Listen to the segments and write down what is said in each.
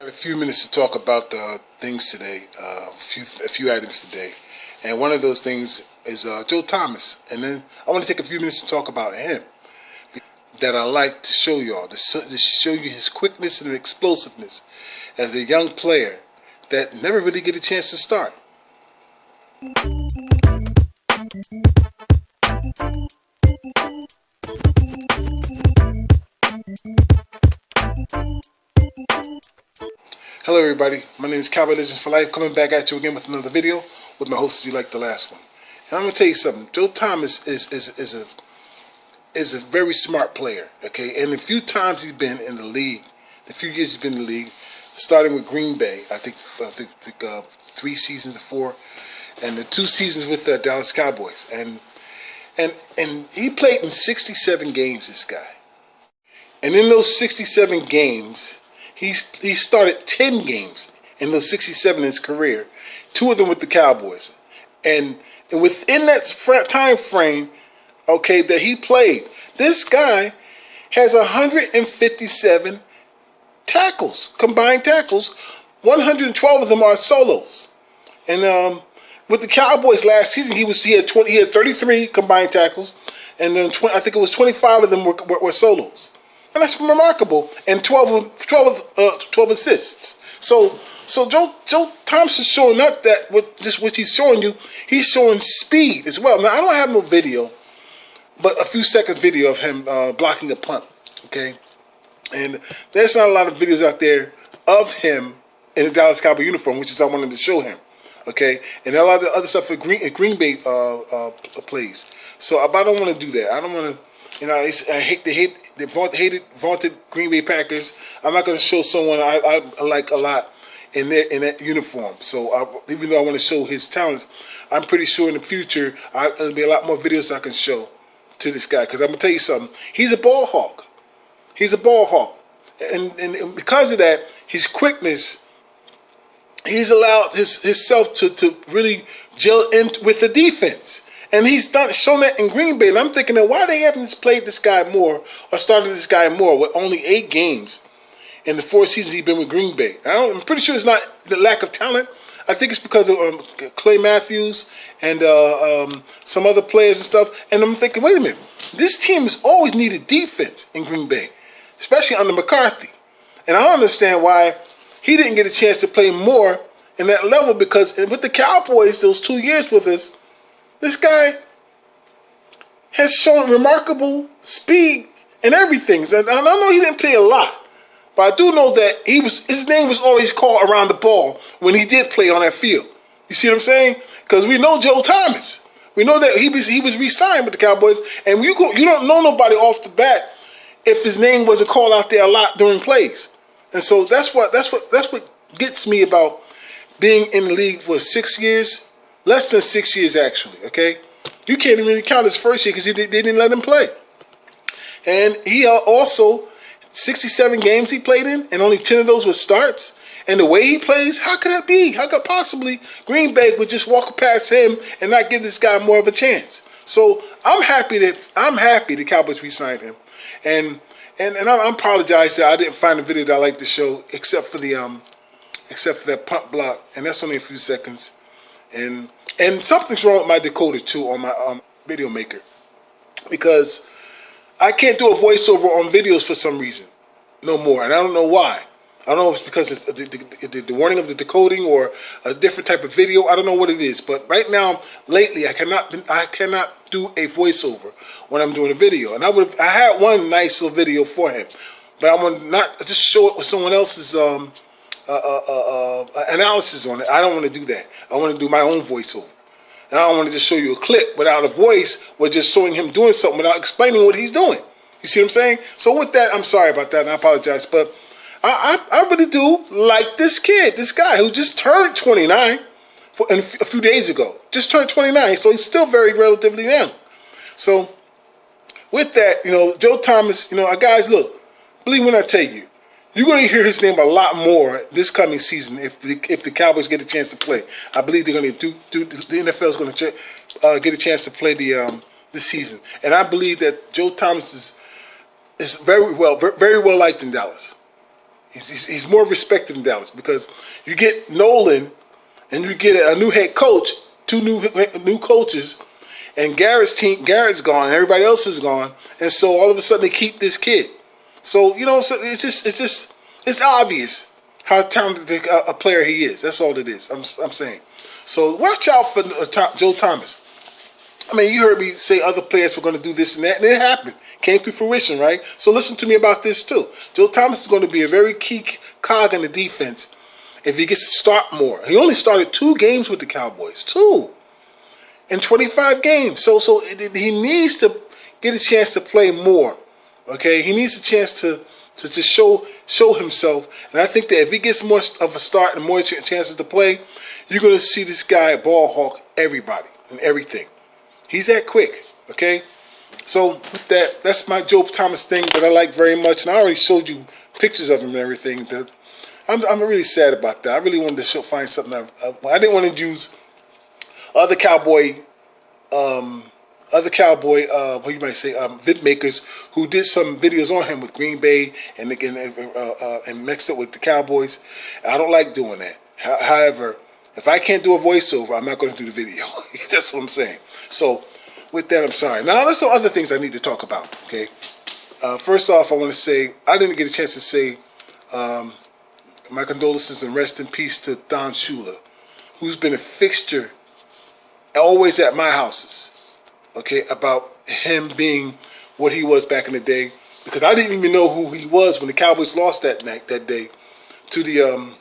A few minutes to talk about things today, a few items today, and one of those things is Joe Thomas, and then I want to take a few minutes to talk about him that I like to show y'all, to show you his quickness and explosiveness as a young player that never really get a chance to start. Hello everybody, my name is Cowboy Legends for Life, coming back at you again with another video with my host, you like the last one. And I'm going to tell you something, Joe Thomas is a very smart player, okay? And the few times he's been in the league, the few years he's been in the league, starting with Green Bay, I think 3 seasons or 4, and the 2 seasons with the Dallas Cowboys. And he played in 67 games, this guy. And in those 67 games, he started 10 games in those 67 in his career, 2 of them with the Cowboys. And within that time frame, okay, that he played, this guy has 157 tackles, combined tackles. 112 of them are solos. And with the Cowboys last season, he had 33 combined tackles, and then I think it was 25 of them were solos. And that's remarkable. And 12 assists. So Joe Thomas is showing up that what he's showing you, he's showing speed as well. Now I don't have no video, but a few second video of him blocking a punt. Okay, and there's not a lot of videos out there of him in a Dallas Cowboy uniform, which is I wanted to show him. Okay, and a lot of the other stuff for Green Bay plays. So I don't want to do that. I don't want to. You know, I hate the vaunted Green Bay Packers. I'm not going to show someone I like a lot in that uniform. So even though I want to show his talents, I'm pretty sure in the future there'll be a lot more videos I can show to this guy. Because I'm going to tell you something. He's a ball hawk. He's a ball hawk. And because of that, his quickness, he's allowed himself to really gel in with the defense. And he's shown that in Green Bay. And I'm thinking, why they haven't played this guy more or started this guy more with only 8 games in the 4 seasons he's been with Green Bay. I'm pretty sure it's not the lack of talent. I think it's because of Clay Matthews and some other players and stuff. And I'm thinking, wait a minute. This team has always needed defense in Green Bay, especially under McCarthy. And I don't understand why he didn't get a chance to play more in that level, because with the Cowboys, those 2 years with us, this guy has shown remarkable speed and everything. And I know he didn't play a lot, but I do know that his name was always called around the ball when he did play on that field. You see what I'm saying? Because we know Joe Thomas. We know that he was re-signed with the Cowboys, and you don't know nobody off the bat if his name wasn't called out there a lot during plays. And so that's what gets me about being in the league for 6 years. Less than 6 years, actually, okay? You can't even really count his first year because they didn't let him play. And he also, 67 games he played in, and only 10 of those were starts. And the way he plays, how could that be? How could possibly Green Bay would just walk past him and not give this guy more of a chance? So I'm happy the Cowboys re-signed him. And I apologize that I didn't find a video that I like to show except for that punt block, and that's only a few seconds. And something's wrong with my decoder too on my video maker, because I can't do a voiceover on videos for some reason no more, and I don't know why. I don't know if it's because it's the warning of the decoding or a different type of video. I don't know what it is, but right now, lately, I cannot do a voiceover when I'm doing a video. And I had one nice little video for him, but I want to not just show it with someone else's analysis on it. I don't want to do that. I want to do my own voiceover. And I don't want to just show you a clip without a voice, or just showing him doing something without explaining what he's doing. You see what I'm saying? So with that, I'm sorry about that, and I apologize. But I really do like this kid, this guy who just turned 29 a few days ago. Just turned 29, so he's still very relatively young. So with that, Joe Thomas, guys, look, believe when I tell you, you're going to hear his name a lot more this coming season if the Cowboys get a chance to play. I believe they're going to the NFL is going to get a chance to play this season, and I believe that Joe Thomas is very well liked in Dallas. He's more respected in Dallas because you get Nolan and you get a new head coach, two new coaches, and Garrett's gone, and everybody else is gone, and so all of a sudden they keep this kid. So so it's obvious how talented a player he is. That's all it is. I'm saying. So watch out for Joe Thomas. I mean, you heard me say other players were going to do this and that, and it happened. Came to fruition, right? So listen to me about this too. Joe Thomas is going to be a very key cog in the defense if he gets to start more. He only started 2 games with the Cowboys. 2 in 25 games. So he needs to get a chance to play more. Okay? He needs a chance to just show himself. And I think that if he gets more of a start and more chances to play, you're going to see this guy ball hawk everybody and everything. He's that quick, okay? So with that, that's my Joe Thomas thing that I like very much. And I already showed you pictures of him and everything. I'm really sad about that. I really wanted to find something. I didn't want to use other cowboy, what you might say, vid makers who did some videos on him with Green Bay and mixed it with the Cowboys. I don't like doing that. However, if I can't do a voiceover, I'm not going to do the video. That's what I'm saying. So, with that, I'm sorry. Now, there's some other things I need to talk about, okay? First off, I want to say, I didn't get a chance to say my condolences and rest in peace to Don Shula, who's been a fixture always at my houses, okay, about him being what he was back in the day, because I didn't even know who he was when the Cowboys lost that day to the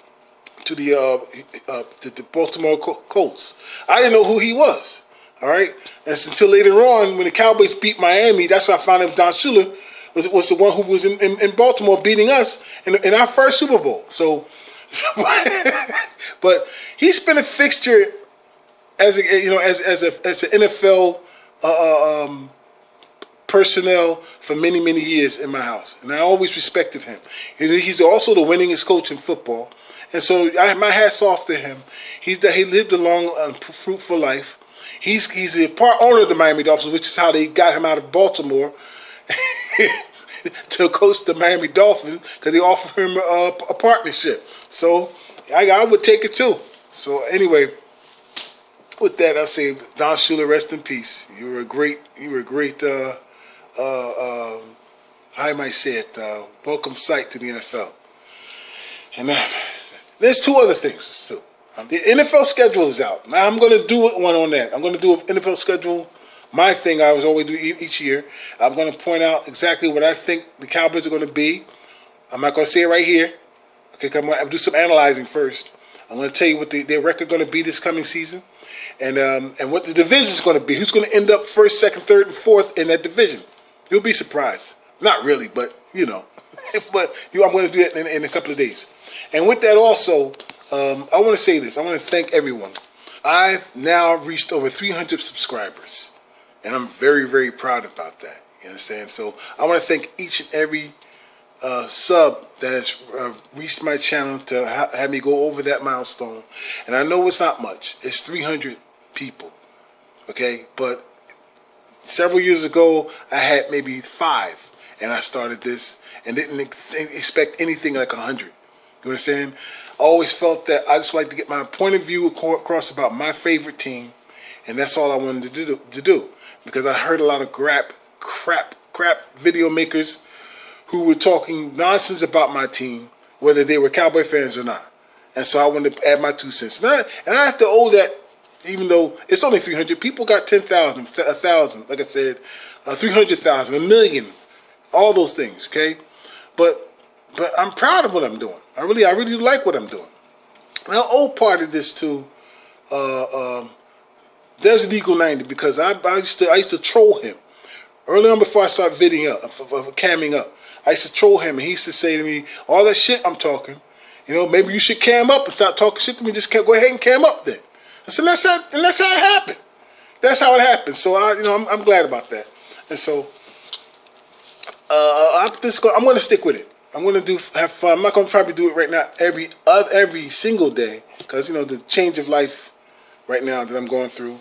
Baltimore Colts. I didn't know who he was. All right, and until later on, when the Cowboys beat Miami, that's when I found out Don Shula was the one who was in Baltimore beating us in our first Super Bowl. So, but he's been a fixture as an NFL personnel for many years in my house, and I always respected him. He's also the winningest coach in football. And so my hat's off to him. He lived a long, fruitful life. He's a part owner of the Miami Dolphins, which is how they got him out of Baltimore to coach the Miami Dolphins, because they offered him a partnership. So I would take it too. So anyway, with that, I'll say Don Shula, rest in peace. You were a great. How I might say it, welcome sight to the NFL. And there's 2 other things too. The NFL schedule is out. Now I'm going to do one on that. I'm going to do an NFL schedule, my thing I always do each year. I'm going to point out exactly what I think the Cowboys are going to be. I'm not going to say it right here. Okay, I'm going to do some analyzing first. I'm going to tell you what their record going to be this coming season, and what the division is going to be. Who's going to end up first, second, third, and fourth in that division? You'll be surprised. Not really, but you know. But I'm going to do it in a couple of days. And with that also, I want to say this. I want to thank everyone. I've now reached over 300 subscribers, and I'm very proud about that. You understand? So I want to thank each and every sub that has reached my channel to have me go over that milestone. And I know it's not much. It's 300 people. Okay? But several years ago, I had maybe 5, and I started this and didn't expect anything like 100. You understand? I always felt that I just like to get my point of view across about my favorite team, and that's all I wanted to do. Because I heard a lot of crap video makers who were talking nonsense about my team, whether they were Cowboy fans or not. And so I wanted to add my 2 cents. And I have to owe that, even though it's only 300. People got 10,000, 1,000, like I said, 300,000, 1 million, all those things, okay? But I'm proud of what I'm doing. I really do like what I'm doing. Now, old part of this too, there's an Eagle 90, because I used to troll him early on before I started camming up. I used to troll him, and he used to say to me, "All that shit I'm talking, maybe you should cam up and stop talking shit to me. Just go ahead and cam up then." I said, that's how it happened. That's how it happened. So I'm glad about that. And so I'm going to stick with it. I'm going to have fun. I'm not going to probably do it right now every single day, because the change of life right now that I'm going through.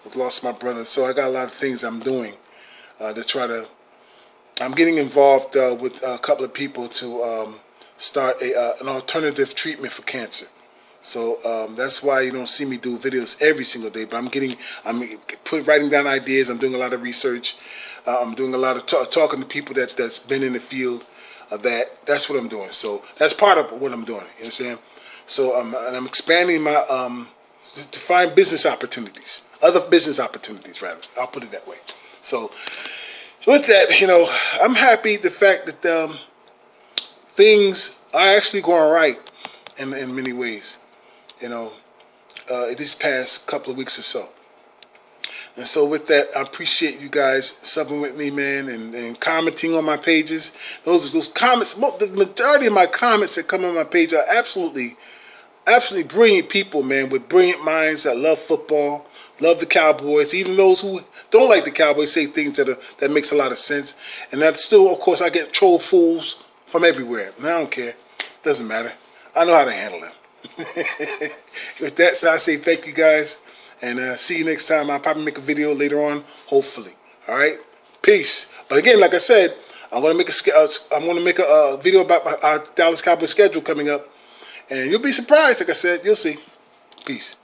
I've lost my brother, so I got a lot of things I'm doing to try to. I'm getting involved with a couple of people to start an alternative treatment for cancer. So that's why you don't see me do videos every single day. But I'm writing down ideas. I'm doing a lot of research. I'm doing a lot of talking to people that's been in the field of that. That's what I'm doing. So that's part of what I'm doing. You understand? So and I'm expanding my to find business opportunities, other business opportunities rather. I'll put it that way. So with that, you know, I'm happy the fact that things are actually going right in many ways. You know, this past couple of weeks or so. And so with that, I appreciate you guys subbing with me, man, and commenting on my pages. Those comments, the majority of my comments that come on my page are absolutely brilliant people, man, with brilliant minds that love football, love the Cowboys. Even those who don't like the Cowboys say things that makes a lot of sense. And that still, of course, I get troll fools from everywhere. And I don't care. Doesn't matter. I know how to handle them. With that, so I say thank you guys, and see you next time. I'll probably make a video later on, hopefully. All right, peace. But again, like I said, I'm gonna make a video about our Dallas Cowboys schedule coming up, and you'll be surprised. Like I said, you'll see. Peace.